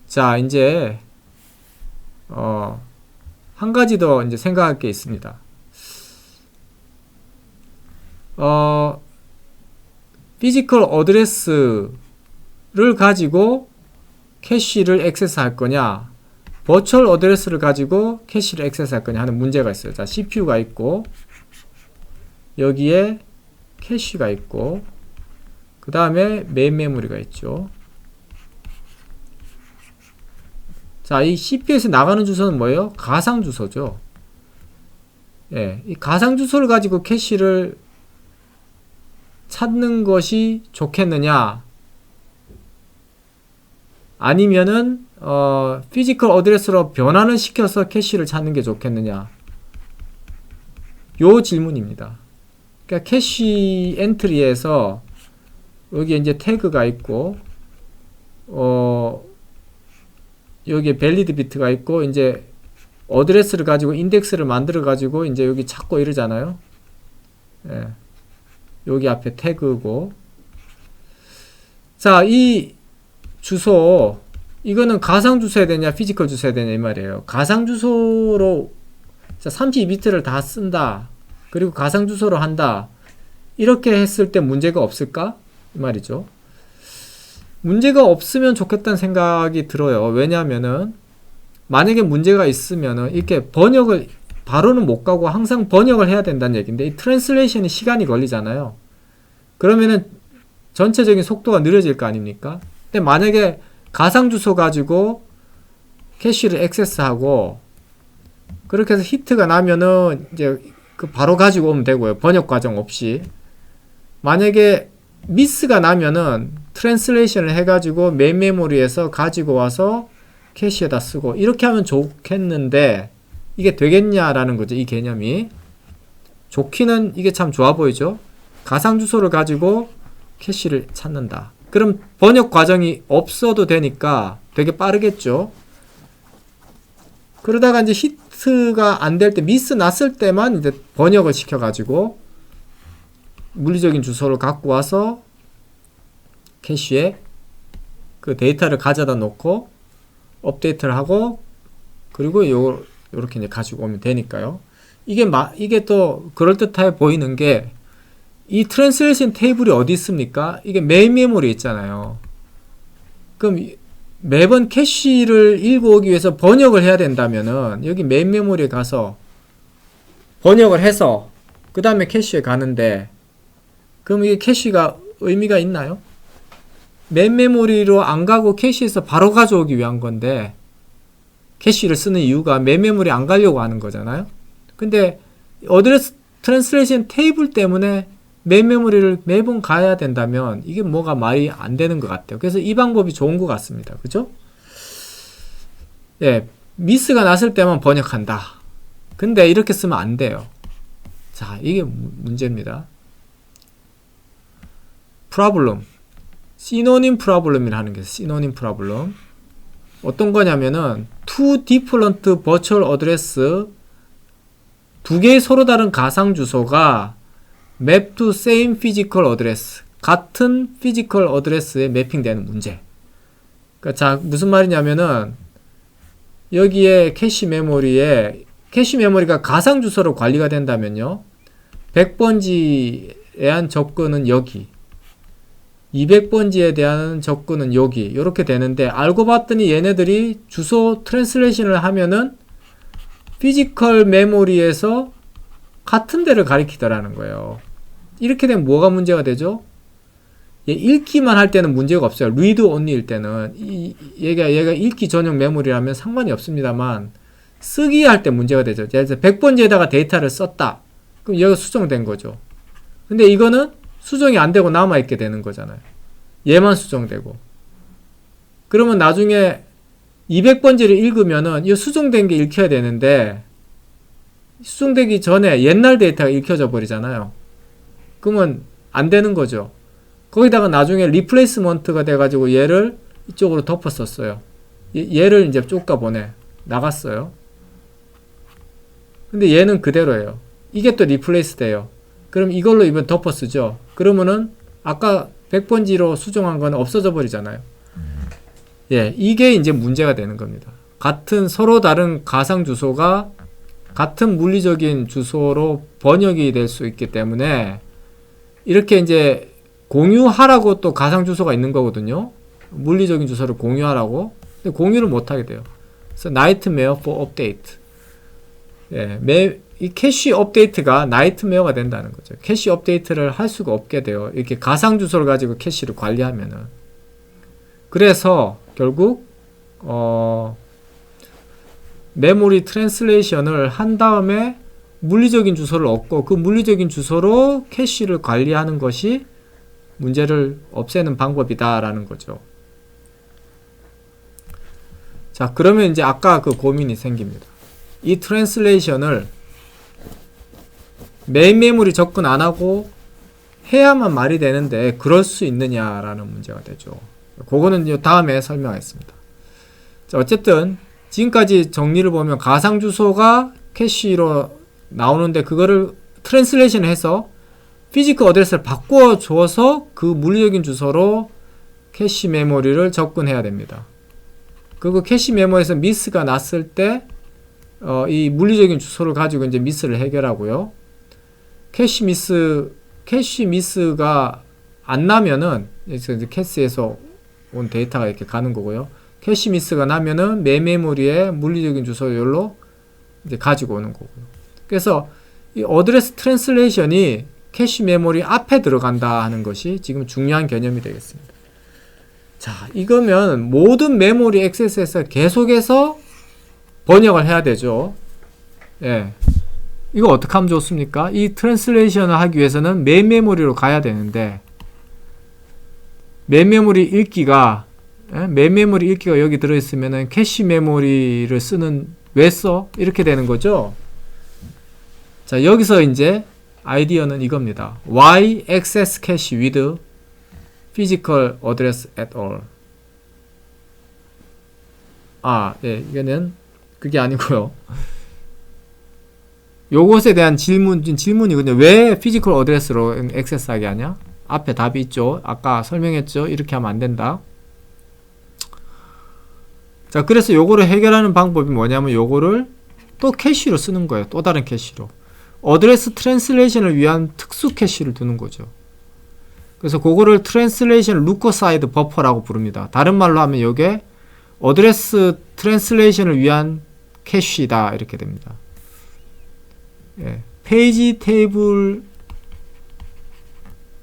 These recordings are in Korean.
자, 이제 한 가지 더 이제 생각할 게 있습니다. 피지컬 어드레스를 가지고 캐시를 액세스할 거냐, 버추얼 어드레스를 가지고 캐시를 액세스할 거냐 하는 문제가 있어요. 자, CPU가 있고 여기에 캐시가 있고 그 다음에 메인 메모리가 있죠. 자, 이 CPU에서 나가는 주소는 뭐예요? 가상 주소죠. 예, 이 가상 주소를 가지고 캐시를 찾는 것이 좋겠느냐, 아니면은 피지컬 어드레스로 변환을 시켜서 캐시를 찾는 게 좋겠느냐, 요 질문입니다. 그러니까 캐시 엔트리에서 여기 이제 태그가 있고 여기에 밸리드 비트가 있고 이제 어드레스를 가지고 인덱스를 만들어 가지고 이제 여기 찾고 이러잖아요. 예. 여기 앞에 태그고, 자, 이 주소, 이거는 가상 주소야 되냐 피지컬 주소야 되냐 이 말이에요. 가상 주소로 32비트를 다 쓴다, 그리고 가상 주소로 한다, 이렇게 했을 때 문제가 없을까 이 말이죠. 문제가 없으면 좋겠다는 생각이 들어요. 왜냐하면은 만약에 문제가 있으면은 이렇게 번역을 바로는 못 가고 항상 번역을 해야 된다는 얘기인데, 이 트랜슬레이션이 시간이 걸리잖아요. 그러면은 전체적인 속도가 느려질 거 아닙니까? 근데 만약에 가상 주소 가지고 캐시를 액세스하고 그렇게 해서 히트가 나면은 이제 그 바로 가지고 오면 되고요. 번역 과정 없이. 만약에 미스가 나면은 트랜슬레이션을 해가지고 메인 메모리에서 가지고 와서 캐시에다 쓰고 이렇게 하면 좋겠는데, 이게 되겠냐라는 거죠. 이 개념이. 좋기는 이게 참 좋아 보이죠. 가상 주소를 가지고 캐시를 찾는다. 그럼 번역 과정이 없어도 되니까 되게 빠르겠죠. 그러다가 이제 히트가 안 될 때, 미스 났을 때만 이제 번역을 시켜가지고 물리적인 주소를 갖고 와서 캐시에 그 데이터를 가져다 놓고 업데이트를 하고, 그리고 요렇게 이제 가지고 오면 되니까요. 이게 또 그럴듯해 보이는 게, 이 트랜슬레이션 테이블이 어디 있습니까? 이게 메인 메모리에 있잖아요. 그럼 매번 캐시를 읽어오기 위해서 번역을 해야 된다면은 여기 메인 메모리에 가서 번역을 해서 그 다음에 캐시에 가는데, 그럼 이게 캐시가 의미가 있나요? 메인 메모리로 안 가고 캐시에서 바로 가져오기 위한 건데, 캐시를 쓰는 이유가 메인 메모리 안 가려고 하는 거잖아요. 근데 어드레스 트랜슬레이션 테이블 때문에 메인 메모리를 매번 가야 된다면 이게 뭐가 말이 안 되는 것 같아요. 그래서 이 방법이 좋은 것 같습니다. 그죠? 예, 미스가 났을 때만 번역한다. 근데 이렇게 쓰면 안 돼요. 자, 이게 문제입니다. 프로블럼, 시노님 프로블럼이라는 게 있어요. 시노님 프로블럼. 어떤 거냐면은 two different virtual address, 두 개의 서로 다른 가상 주소가 map to same physical address, 같은 physical address에 매핑되는 문제. 그러니까 자, 무슨 말이냐면은 여기에 캐시 메모리가 가상 주소로 관리가 된다면요, 100번지에 대한 접근은 여기, 200번지에 대한 접근은 여기, 이렇게 되는데, 알고 봤더니 얘네들이 주소 트랜슬레이션을 하면은 피지컬 메모리에서 같은 데를 가리키더라는 거예요. 이렇게 되면 뭐가 문제가 되죠? 읽기만 할 때는 문제가 없어요. read only일 때는 얘가 읽기 전용 메모리라면 상관이 없습니다만, 쓰기 할 때 문제가 되죠. 예를 들어서 100번지에다가 데이터를 썼다. 그럼 여기가 수정된 거죠. 근데 이거는 수정이 안 되고 남아있게 되는 거잖아요. 얘만 수정되고. 그러면 나중에 200번지를 읽으면은 이 수정된 게 읽혀야 되는데, 수정되기 전에 옛날 데이터가 읽혀져 버리잖아요. 그러면 안 되는 거죠. 거기다가 나중에 리플레이스먼트가 돼가지고 얘를 이쪽으로 덮어 썼어요. 얘를 이제 쫓가 보내. 나갔어요. 근데 얘는 그대로예요. 이게 또 리플레이스 돼요. 그럼 이걸로 이번 덮어 쓰죠. 그러면은 아까 100번지로 수정한 건 없어져 버리잖아요. 예, 이게 이제 문제가 되는 겁니다. 같은 서로 다른 가상 주소가 같은 물리적인 주소로 번역이 될 수 있기 때문에 이렇게 이제 공유하라고 또 가상 주소가 있는 거거든요. 물리적인 주소를 공유하라고. 근데 공유를 못 하게 돼요. 그래서 nightmare for update. 예, 이 캐시 업데이트가 나이트메어가 된다는 거죠. 캐시 업데이트를 할 수가 없게 돼요. 이렇게 가상 주소를 가지고 캐시를 관리하면은. 그래서 결국 메모리 트랜슬레이션을 한 다음에 물리적인 주소를 얻고 그 물리적인 주소로 캐시를 관리하는 것이 문제를 없애는 방법이다라는 거죠. 자, 그러면 이제 아까 그 고민이 생깁니다. 이 트랜슬레이션을 메인 메모리 접근 안 하고 해야만 말이 되는데 그럴 수 있느냐라는 문제가 되죠. 그거는 다음에 설명하겠습니다. 자, 어쨌든 지금까지 정리를 보면 가상 주소가 캐시로 나오는데 그거를 트랜슬레이션 해서 피지컬 어드레스를 바꿔 줘서 그 물리적인 주소로 캐시 메모리를 접근해야 됩니다. 그리고 캐시 메모리에서 미스가 났을 때 이 물리적인 주소를 가지고 이제 미스를 해결하고요. 캐시 미스가 안 나면은 이제 캐시에서 온 데이터가 이렇게 가는 거고요. 캐시 미스가 나면은 메인 메모리에 물리적인 주소열로 이제 가지고 오는 거고요. 그래서 이 어드레스 트랜슬레이션이 캐시 메모리 앞에 들어간다 하는 것이 지금 중요한 개념이 되겠습니다. 자, 이거면 모든 메모리 액세스에서 계속해서 번역을 해야 되죠. 예. 이거 어떻게 하면 좋습니까? 이 트랜슬레이션을 하기 위해서는 메인 메모리로 가야 되는데 메인 메모리 읽기가 여기 들어있으면은 캐시 메모리를 쓰는 왜 써? 이렇게 되는 거죠. 자, 여기서 이제 아이디어는 이겁니다. Why access cache with physical address at all? 예, 이거는 그게 아니고요. 요것에 대한 질문이거든요. 왜 피지컬 어드레스로 액세스하게 하냐? 앞에 답이 있죠. 아까 설명했죠. 이렇게 하면 안 된다. 자, 그래서 요거를 해결하는 방법이 뭐냐면 요거를 또 캐시로 쓰는 거예요. 또 다른 캐시로. 어드레스 트랜슬레이션을 위한 특수 캐시를 두는 거죠. 그래서 그거를 트랜슬레이션 루커사이드 버퍼라고 부릅니다. 다른 말로 하면 요게 어드레스 트랜슬레이션을 위한 캐시다 이렇게 됩니다. 예, 페이지 테이블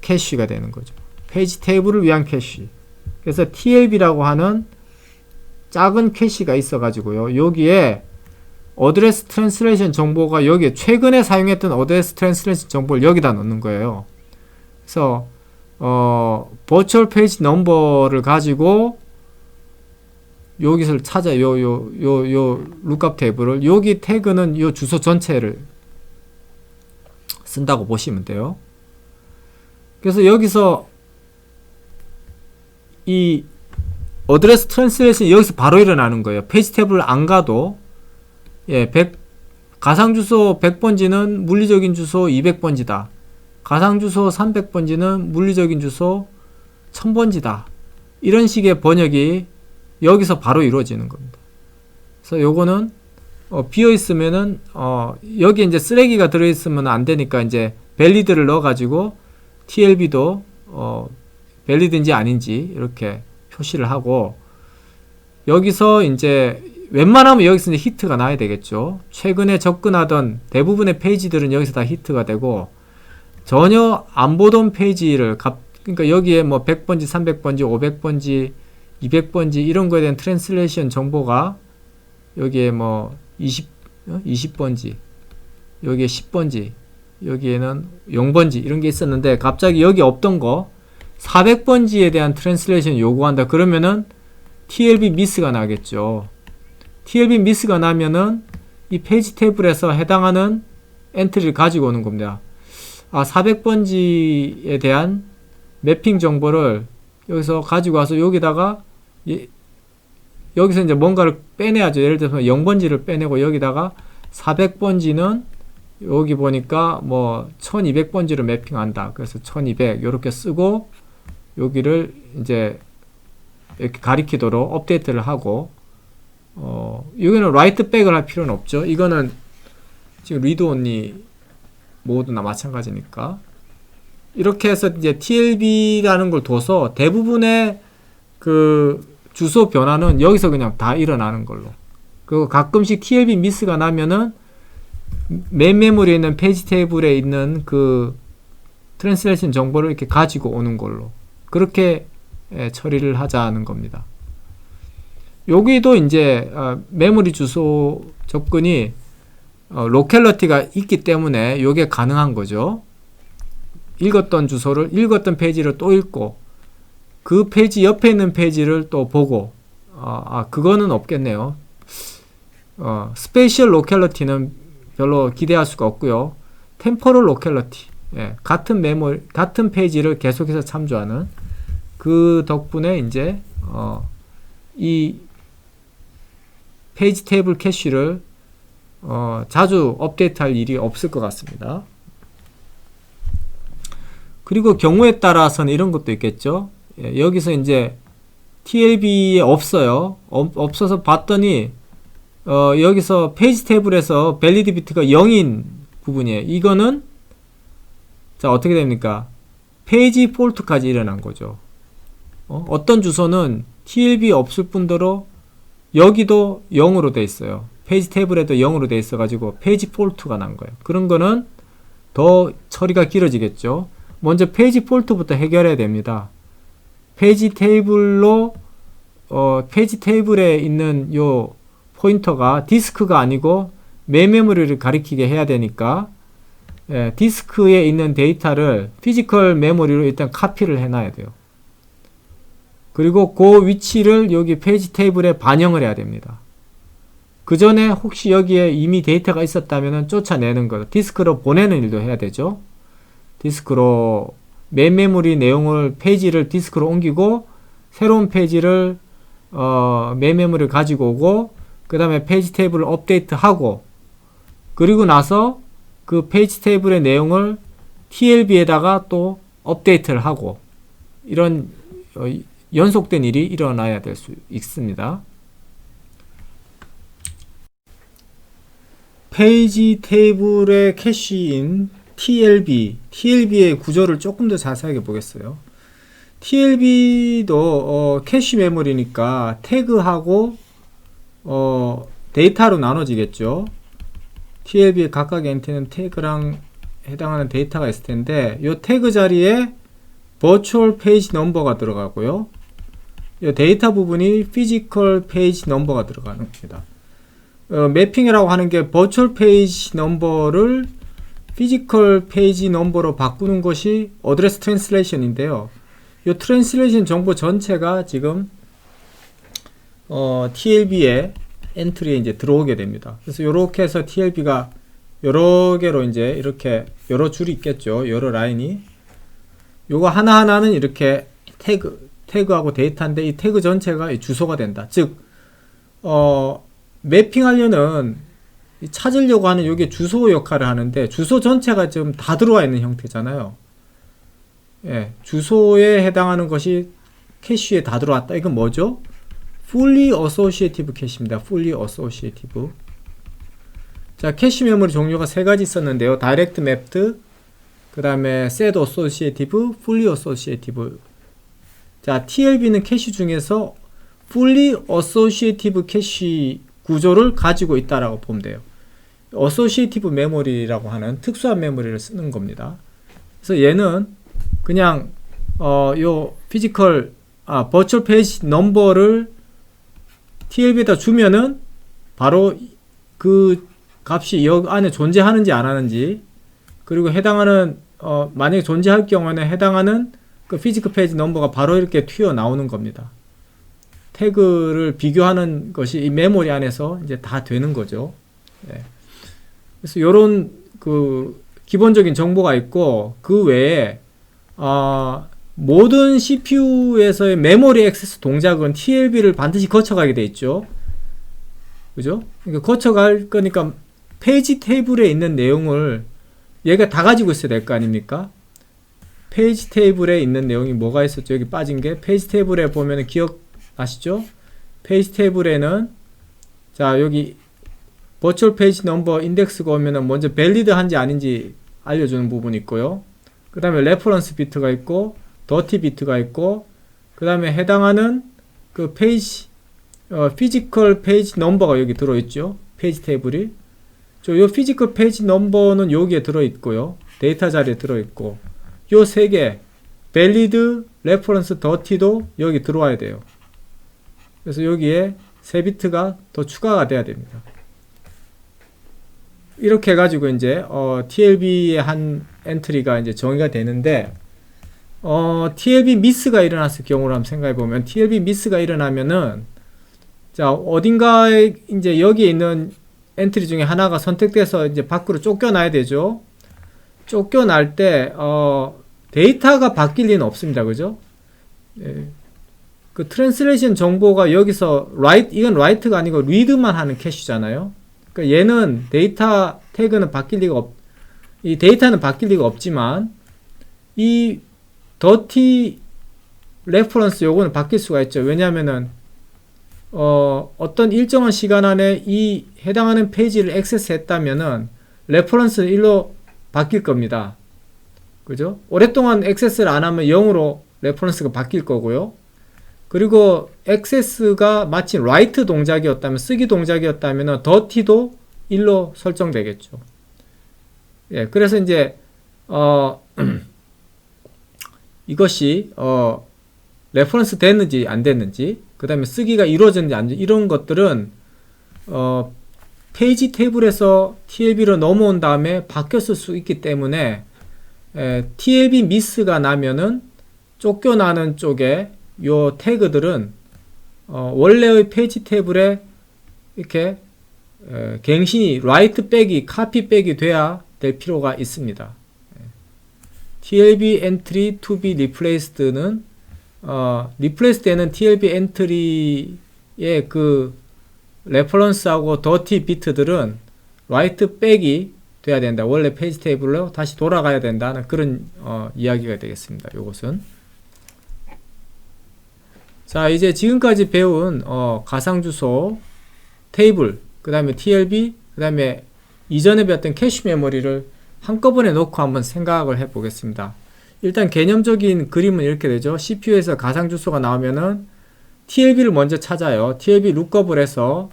캐시가 되는 거죠. 페이지 테이블을 위한 캐시. 그래서 TLB라고 하는 작은 캐시가 있어 가지고요. 여기에 어드레스 트랜슬레이션 정보가 여기에 최근에 사용했던 어드레스 트랜슬레이션 정보를 여기다 넣는 거예요. 그래서 버추얼 페이지 넘버를 가지고 여기서 찾아 요 룩업 테이블을 여기 태그는 요 주소 전체를 쓴다고 보시면 돼요. 그래서 여기서 이 어드레스 트랜슬레이션이 여기서 바로 일어나는 거예요. 페이지 탭을 안 가도 예, 가상 주소 100번지는 물리적인 주소 200번지다. 가상 주소 300번지는 물리적인 주소 1000번지다. 이런 식의 번역이 여기서 바로 이루어지는 겁니다. 그래서 요거는 비어 있으면은 여기 이제 쓰레기가 들어 있으면 안 되니까 이제 밸리드를 넣어 가지고 TLB도 밸리드인지 아닌지 이렇게 표시를 하고 여기서 이제 웬만하면 여기서 이제 히트가 나야 되겠죠. 최근에 접근하던 대부분의 페이지들은 여기서 다 히트가 되고 전혀 안 보던 페이지를 그러니까 여기에 뭐 100번지, 300번지, 500번지, 200번지 이런 거에 대한 트랜슬레이션 정보가 여기에 뭐 20번지, 여기에 10번지, 여기에는 0번지 이런 게 있었는데 갑자기 여기 없던 거 400번지에 대한 트랜슬레이션 요구한다. 그러면은 TLB 미스가 나겠죠. TLB 미스가 나면은 이 페이지 테이블에서 해당하는 엔트리를 가지고 오는 겁니다. 400번지에 대한 매핑 정보를 여기서 가지고 와서 여기다가 여기서 이제 뭔가를 빼내야죠. 예를 들어서 0번지를 빼내고 여기다가 400번지는 여기 보니까 뭐 1200번지로 매핑한다. 그래서 1200 이렇게 쓰고 여기를 이제 이렇게 가리키도록 업데이트를 하고, 여기는 라이트 백을 할 필요는 없죠. 이거는 지금 리드 온리 모두나 마찬가지니까. 이렇게 해서 이제 TLB라는 걸 둬서 대부분의 그 주소 변화는 여기서 그냥 다 일어나는 걸로. 그리고 가끔씩 TLB 미스가 나면은 메인 메모리에 있는 페이지 테이블에 있는 그 트랜슬레이션 정보를 이렇게 가지고 오는 걸로. 그렇게 처리를 하자는 겁니다. 여기도 이제 메모리 주소 접근이 로컬러티가 있기 때문에 이게 가능한 거죠. 읽었던 주소를 읽었던 페이지를 또 읽고 그 페이지 옆에 있는 페이지를 또 보고 그거는 없겠네요. 스페이셜 로컬러티는 별로 기대할 수가 없고요. 템포럴 로컬러티, 같은 메모리, 같은 페이지를 계속해서 참조하는 그 덕분에 이제 이 페이지 테이블 캐시를 자주 업데이트할 일이 없을 것 같습니다. 그리고 경우에 따라서는 이런 것도 있겠죠. 여기서 이제 TLB에 없어요. 없어서 봤더니 여기서 페이지 테이블에서 밸리드 비트가 0인 부분이에요. 이거는 자 어떻게 됩니까? 페이지 폴트까지 일어난 거죠. 어떤 주소는 TLB 없을 뿐더러 여기도 0으로 돼 있어요. 페이지 테이블에도 0으로 돼 있어 가지고 페이지 폴트가 난 거예요. 그런 거는 더 처리가 길어지겠죠. 먼저 페이지 폴트부터 해결해야 됩니다. 페이지 테이블로 페이지 테이블에 있는 요 포인터가 디스크가 아니고 메인 메모리를 가리키게 해야 되니까 디스크에 있는 데이터를 피지컬 메모리로 일단 카피를 해놔야 돼요. 그리고 그 위치를 여기 페이지 테이블에 반영을 해야 됩니다. 그 전에 혹시 여기에 이미 데이터가 있었다면 쫓아내는 거, 디스크로 보내는 일도 해야 되죠. 디스크로 메인 메모리 내용을 페이지를 디스크로 옮기고 새로운 페이지를 메인 메모리를 가지고 오고 그 다음에 페이지 테이블을 업데이트하고 그리고 나서 그 페이지 테이블의 내용을 TLB에다가 또 업데이트를 하고 이런 연속된 일이 일어나야 될 수 있습니다. 페이지 테이블의 캐시인 TLB의 구조를 조금 더 자세하게 보겠어요. TLB도 캐시 메모리니까 태그하고 데이터로 나눠지겠죠. TLB의 각각의 엔티는 태그랑 해당하는 데이터가 있을 텐데 이 태그 자리에 버추얼 페이지 넘버가 들어가고요. 이 데이터 부분이 피지컬 페이지 넘버가 들어가는 겁니다. 매핑이라고 하는 게 버추얼 페이지 넘버를 피지컬 페이지 넘버로 바꾸는 것이 어드레스 트랜슬레이션인데요. 이 트랜슬레이션 정보 전체가 지금 TLB의 엔트리에 이제 들어오게 됩니다. 그래서 이렇게 해서 TLB가 여러 개로 이제 이렇게 여러 줄이 있겠죠. 여러 라인이. 요거 하나하나는 이렇게 태그하고 데이터인데 이 태그 전체가 이 주소가 된다. 즉, 매핑하려는 찾으려고 하는 이게 주소 역할을 하는데 주소 전체가 지금 다 들어와 있는 형태잖아요. 주소에 해당하는 것이 캐시에 다 들어왔다. 이건 뭐죠? fully associative 캐시입니다. fully associative. 자, 캐시 메모리 종류가 세 가지 있었는데요. direct mapped, 그 다음에 set associative, fully associative. 자, TLB는 캐시 중에서 fully associative 캐시 구조를 가지고 있다라고 보면 돼요. associative 메모리라고 하는 특수한 메모리를 쓰는 겁니다. 그래서 얘는 그냥 요 피지컬 버추얼 페이지 넘버를 TLB에다 주면은 바로 그 값이 여기 안에 존재하는지 안 하는지 그리고 해당하는 만약에 존재할 경우에는 해당하는 그 피지컬 페이지 넘버가 바로 이렇게 튀어나오는 겁니다. 태그를 비교하는 것이 이 메모리 안에서 이제 다 되는 거죠. 그래서 요런 그 기본적인 정보가 있고 그 외에 모든 CPU에서의 메모리 액세스 동작은 TLB를 반드시 거쳐가게 돼 있죠. 그죠? 그러니까 거쳐갈 거니까 페이지 테이블에 있는 내용을 얘가 다 가지고 있어야 될 거 아닙니까? 페이지 테이블에 있는 내용이 뭐가 있었죠? 여기 빠진 게 페이지 테이블에 보면 기억 아시죠? 페이지 테이블에는 자 여기 버추얼 페이지 넘버 인덱스가 오면은 먼저 밸리드한지 아닌지 알려주는 부분이 있고요. 그 다음에 레퍼런스 비트가 있고 더티 비트가 있고 그 다음에 해당하는 그 페이지 피지컬 페이지 넘버가 여기 들어있죠. 페이지 테이블이 요 피지컬 페이지 넘버는 여기에 들어있고요. 데이터 자리에 들어있고 요 세 개 밸리드, 레퍼런스, 더티도 여기 들어와야 돼요. 그래서 여기에 3비트가 더 추가가 돼야 됩니다. 이렇게 해가지고 이제 TLB의 한 엔트리가 이제 정의가 되는데 TLB 미스가 일어났을 경우를 한번 생각해 보면 TLB 미스가 일어나면은 자 어딘가에 이제 여기에 있는 엔트리 중에 하나가 선택돼서 이제 밖으로 쫓겨나야 되죠. 쫓겨날 때 데이터가 바뀔 리는 없습니다. 그죠? 예. 그 트랜슬레이션 정보가 여기서 이건 라이트가 아니고 리드만 하는 캐시잖아요. 그러니까 얘는 데이터 태그는 바뀔 리가 이 데이터는 바뀔 리가 없지만 이 더티 레퍼런스 요거는 바뀔 수가 있죠. 왜냐하면은 어떤 일정한 시간 안에 이 해당하는 페이지를 액세스했다면은 레퍼런스는 1로 바뀔 겁니다. 그죠? 오랫동안 액세스를 안 하면 0으로 레퍼런스가 바뀔 거고요. 그리고 액세스가 마치 라이트 동작이었다면, 쓰기 동작이었다면 더티도 1로 설정되겠죠. 예, 그래서 이제 이것이 레퍼런스 됐는지 안 됐는지, 그 다음에 쓰기가 이루어졌는지 안 이루어졌는지, 이런 것들은 페이지 테이블에서 TLB로 넘어온 다음에 바뀌었을 수 있기 때문에 TLB 미스가 나면은 쫓겨나는 쪽에 요 태그들은 원래의 페이지 테이블에 이렇게 갱신이 라이트 백이 카피 백이 돼야 될 필요가 있습니다. TLB entry to be replaced는 replace되는 TLB 엔트리의 그 레퍼런스하고 더티 비트들은 라이트 백이 돼야 된다. 원래 페이지 테이블로 다시 돌아가야 된다는 그런 이야기가 되겠습니다. 요것은 자 이제 지금까지 배운 가상주소 테이블 그 다음에 TLB 그 다음에 이전에 배웠던 캐시 메모리를 한꺼번에 놓고 한번 생각을 해 보겠습니다. 일단 개념적인 그림은 이렇게 되죠. CPU에서 가상주소가 나오면은 TLB를 먼저 찾아요. TLB 룩업을 해서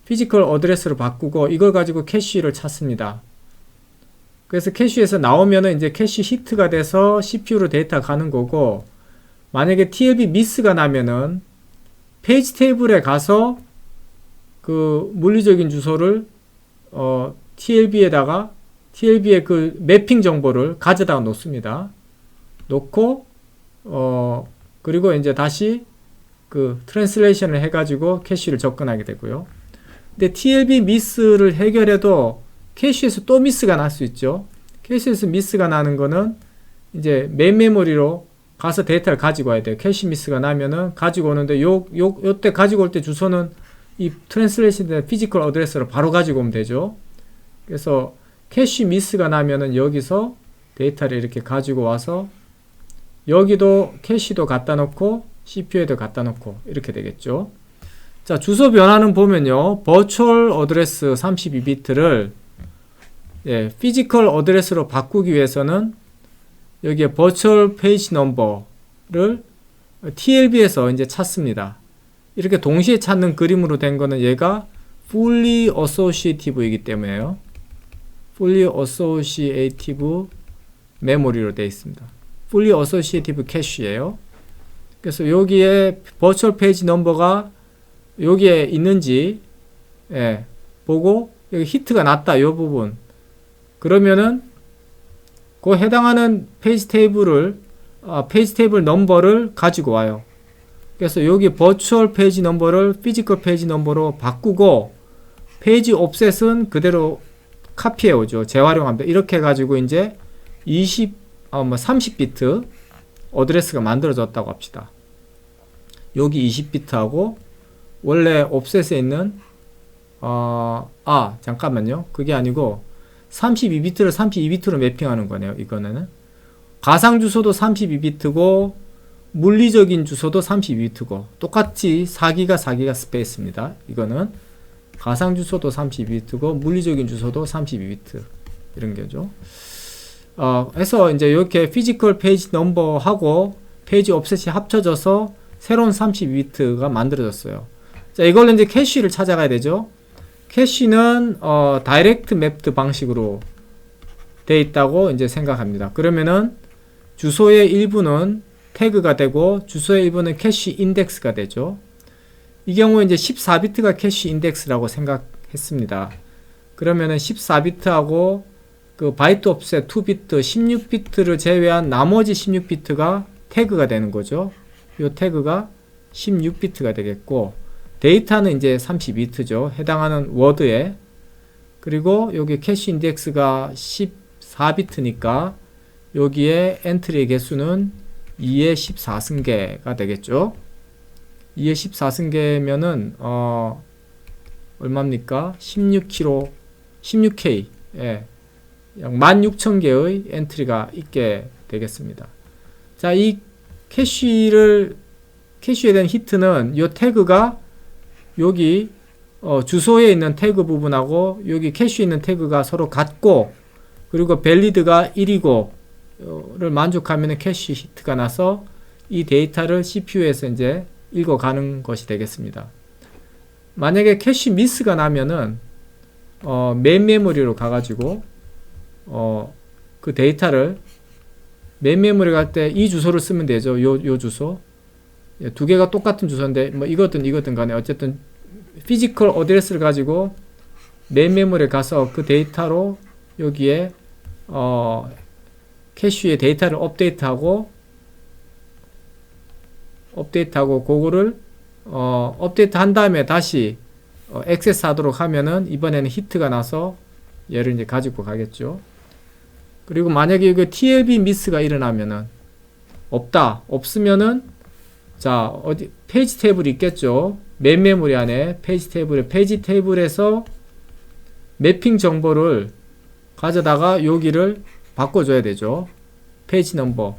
피지컬 어드레스로 바꾸고 이걸 가지고 캐시를 찾습니다. 그래서 캐시에서 나오면은 이제 캐시 히트가 돼서 CPU로 데이터가 가는 거고, 만약에 TLB 미스가 나면은 페이지 테이블에 가서 그 물리적인 주소를 TLB에다가 TLB의 그 매핑 정보를 가져다가 놓습니다. 놓고 그리고 이제 다시 그 트랜슬레이션을 해가지고 캐시를 접근하게 되고요. 근데 TLB 미스를 해결해도 캐시에서 또 미스가 날 수 있죠. 캐시에서 미스가 나는 거는 이제 메인 메모리로 가서 데이터를 가지고 와야 돼요. 캐시 미스가 나면은 가지고 오는데 요때 가지고 올 때 주소는 이 트랜슬레이션 피지컬 어드레스로 바로 가지고 오면 되죠. 그래서 캐시 미스가 나면은 여기서 데이터를 이렇게 가지고 와서 여기도 캐시도 갖다 놓고 CPU에도 갖다 놓고 이렇게 되겠죠. 자, 주소 변화는 보면요. 버추얼 어드레스 32비트를 피지컬 어드레스로 바꾸기 위해서는 여기에 버추얼 페이지 넘버를 TLB에서 이제 찾습니다. 이렇게 동시에 찾는 그림으로 된 거는 얘가 fully associative이기 때문에요. fully associative 메모리로 되어 있습니다. fully associative 캐시예요. 그래서 여기에 버추얼 페이지 넘버가 여기에 있는지 보고 여기 히트가 났다 이 부분 그러면은 그 해당하는 페이지 테이블 넘버를 가지고 와요. 그래서 여기 버추얼 페이지 넘버를 피지컬 페이지 넘버로 바꾸고 페이지 옵셋은 그대로 카피해 오죠. 재활용합니다. 이렇게 해가지고 이제 30비트 어드레스가 만들어졌다고 합시다. 여기 20비트하고 원래 옵셋에 있는 잠깐만요. 그게 아니고 32비트를 32비트로 매핑하는 거네요. 이거는 가상 주소도 32비트고 물리적인 주소도 32비트고 똑같이 4기가 4기가 스페이스입니다. 이거는 가상 주소도 32비트고 물리적인 주소도 32비트 이런 거죠. 해서 이제 이렇게 피지컬 페이지 넘버하고 페이지 옵셋이 합쳐져서 새로운 32비트가 만들어졌어요. 자, 이걸로 이제 캐시를 찾아가야 되죠. 캐시는 다이렉트 맵드 방식으로 되어 있다고 이제 생각합니다. 그러면은 주소의 일부는 태그가 되고 주소의 일부는 캐시 인덱스가 되죠. 이 경우에 이제 14비트가 캐시 인덱스라고 생각했습니다. 그러면은 14비트하고 그 바이트 옵셋 2비트, 16비트를 제외한 나머지 16비트가 태그가 되는 거죠. 이 태그가 16비트가 되겠고 데이터는 이제 32비트죠. 해당하는 워드에. 그리고 여기 캐시 인덱스가 14비트니까 여기에 엔트리의 개수는 2의 14승계가 되겠죠. 2의 14승계면은 얼마입니까? 16K. 예. 약 16,000개의 엔트리가 있게 되겠습니다. 자, 이 캐시에 대한 히트는 이 태그가 여기 주소에 있는 태그 부분하고 여기 캐시에 있는 태그가 서로 같고 그리고 밸리드가 1이고를 만족하면 캐시 히트가 나서 이 데이터를 CPU에서 이제 읽어가는 것이 되겠습니다. 만약에 캐시 미스가 나면은 메인 메모리로 가가지고 그 데이터를 메인 메모리 갈 때 이 주소를 쓰면 되죠. 요 주소. 두 개가 똑같은 주소인데 뭐 이거든 간에 어쨌든 피지컬 어드레스를 가지고 메인 메모리에 가서 그 데이터로 여기에 캐시의 데이터를 업데이트하고 그거를 업데이트 한 다음에 다시 액세스 하도록 하면은 이번에는 히트가 나서 얘를 이제 가지고 가겠죠. 그리고 만약에 이거 TLB 미스가 일어나면은 없으면은 자, 어디 페이지 테이블이 있겠죠. 메인 메모리 안에 페이지 테이블에서 매핑 정보를 가져다가 여기를 바꿔줘야 되죠. 페이지 넘버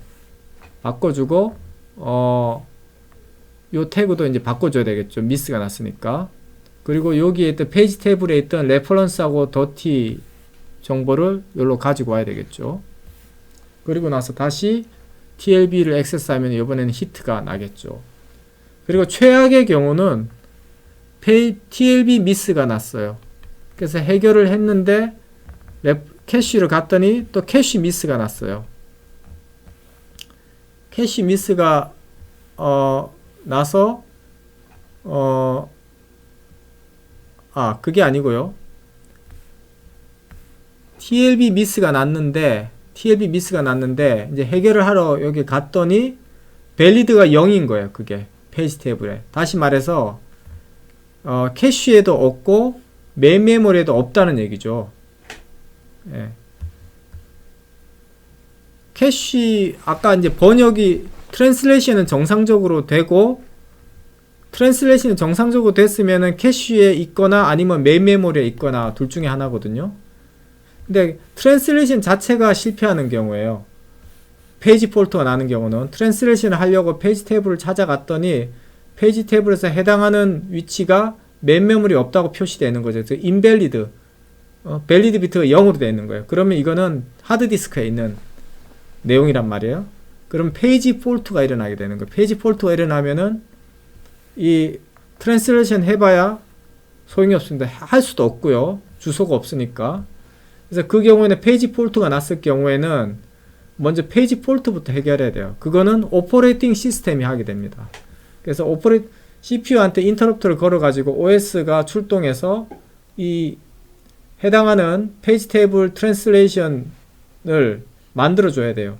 바꿔주고 요 태그도 이제 바꿔줘야 되겠죠. 미스가 났으니까. 그리고 여기에 있던 페이지 테이블에 있던 레퍼런스하고 더티 정보를 여기로 가지고 와야 되겠죠. 그리고 나서 다시 TLB를 액세스하면 이번에는 히트가 나겠죠. 그리고 최악의 경우는 TLB 미스가 났어요. 그래서 해결을 했는데 캐시를 갔더니 또 캐시 미스가 났어요. 캐시 미스가 나서 그게 아니고요. TLB 미스가 났는데 이제 해결을 하러 여기 갔더니 밸리드가 0인 거예요. 그게 페이지 테이블에. 다시 말해서 캐시에도 없고 메인 메모리에도 없다는 얘기죠. 예. 캐시 아까 이제 번역이 트랜슬레이션은 정상적으로 되고 트랜슬레이션이 정상적으로 됐으면은 캐시에 있거나 아니면 메인 메모리에 있거나 둘 중에 하나거든요. 근데 트랜슬레이션 자체가 실패하는 경우에요. 페이지 폴트가 나는 경우는 트랜슬레이션을 하려고 페이지 테이블을 찾아갔더니 페이지 테이블에서 해당하는 위치가 메인 메모리에 없다고 표시되는 거죠. 그래서 invalid, valid 비트가 0으로 되어 있는 거예요. 그러면 이거는 하드디스크에 있는 내용이란 말이에요. 그럼 페이지 폴트가 일어나게 되는 거예요. 페이지 폴트가 일어나면은 이 트랜슬레이션 해봐야 소용이 없습니다. 할 수도 없고요. 주소가 없으니까. 그래서 그 경우에는 페이지 폴트가 났을 경우에는 먼저 페이지 폴트부터 해결해야 돼요. 그거는 오퍼레이팅 시스템이 하게 됩니다. 그래서 CPU한테 인터럽트를 걸어가지고 OS가 출동해서 이 해당하는 페이지 테이블 트랜슬레이션을 만들어줘야 돼요.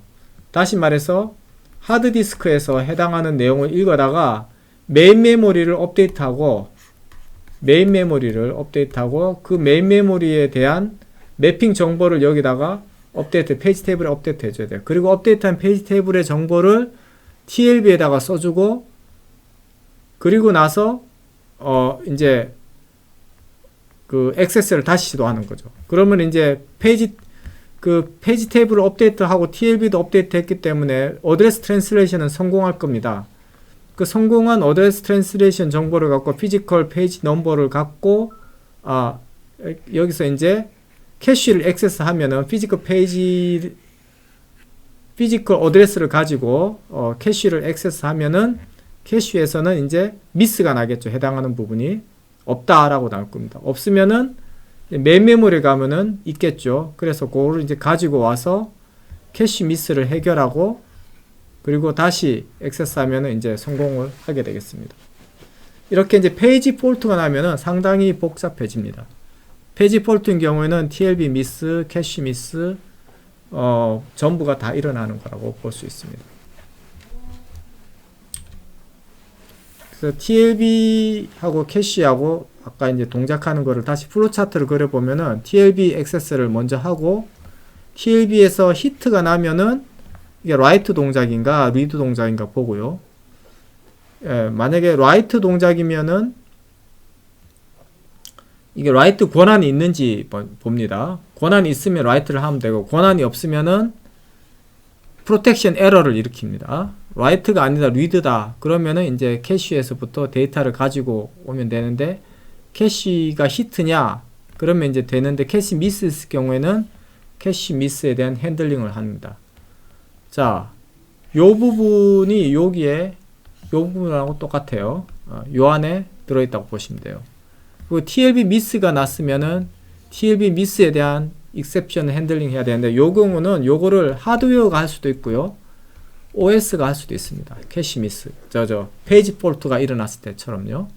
다시 말해서 하드디스크에서 해당하는 내용을 읽어다가 메인 메모리를 업데이트하고 그 메인 메모리에 대한 매핑 정보를 여기다가 페이지 테이블에 업데이트 해줘야 돼요. 그리고 업데이트한 페이지 테이블의 정보를 TLB에다가 써주고 그리고 나서 이제 그 액세스를 다시 시도하는 거죠. 그러면 이제 페이지 그 페이지 테이블을 업데이트하고 TLB도 업데이트 했기 때문에 어드레스 트랜슬레이션은 성공할 겁니다. 그 성공한 어드레스 트랜슬레이션 정보를 갖고 피지컬 페이지 넘버를 갖고 여기서 이제 캐시를 액세스하면은 피지컬 어드레스를 가지고 캐시를 액세스하면은 캐시에서는 이제 미스가 나겠죠. 해당하는 부분이 없다라고 나올 겁니다. 없으면은 메인 메모리에 가면은 있겠죠. 그래서 그거를 이제 가지고 와서 캐시 미스를 해결하고 그리고 다시 액세스하면은 이제 성공을 하게 되겠습니다. 이렇게 이제 페이지 폴트가 나면은 상당히 복잡해집니다. 페이지 폴트인 경우에는 TLB 미스, 캐시 미스 전부가 다 일어나는 거라고 볼 수 있습니다. 그래서 TLB하고 캐시하고 아까 이제 동작하는 거를 다시 플로 차트를 그려보면은 TLB 액세스를 먼저 하고 TLB에서 히트가 나면은 이게 라이트 동작인가 리드 동작인가 보고요. 만약에 라이트 동작이면은 이게 라이트 권한이 있는지 봅니다. 권한이 있으면 라이트를 하면 되고 권한이 없으면은 프로텍션 에러를 일으킵니다. 라이트가 아니다 리드다 그러면은 이제 캐시에서부터 데이터를 가지고 오면 되는데 캐시가 히트냐 그러면 이제 되는데 캐시 미스 있을 경우에는 캐시 미스에 대한 핸들링을 합니다. 자, 요 부분이 여기에 요 부분하고 똑같아요. 요 안에 들어있다고 보시면 돼요. 그리고 TLB 미스가 났으면은 TLB 미스에 대한 익셉션 핸들링 해야 되는데 요 경우는 요거를 하드웨어가 할 수도 있고요. OS가 할 수도 있습니다. 캐시 미스. 페이지 폴트가 일어났을 때처럼요.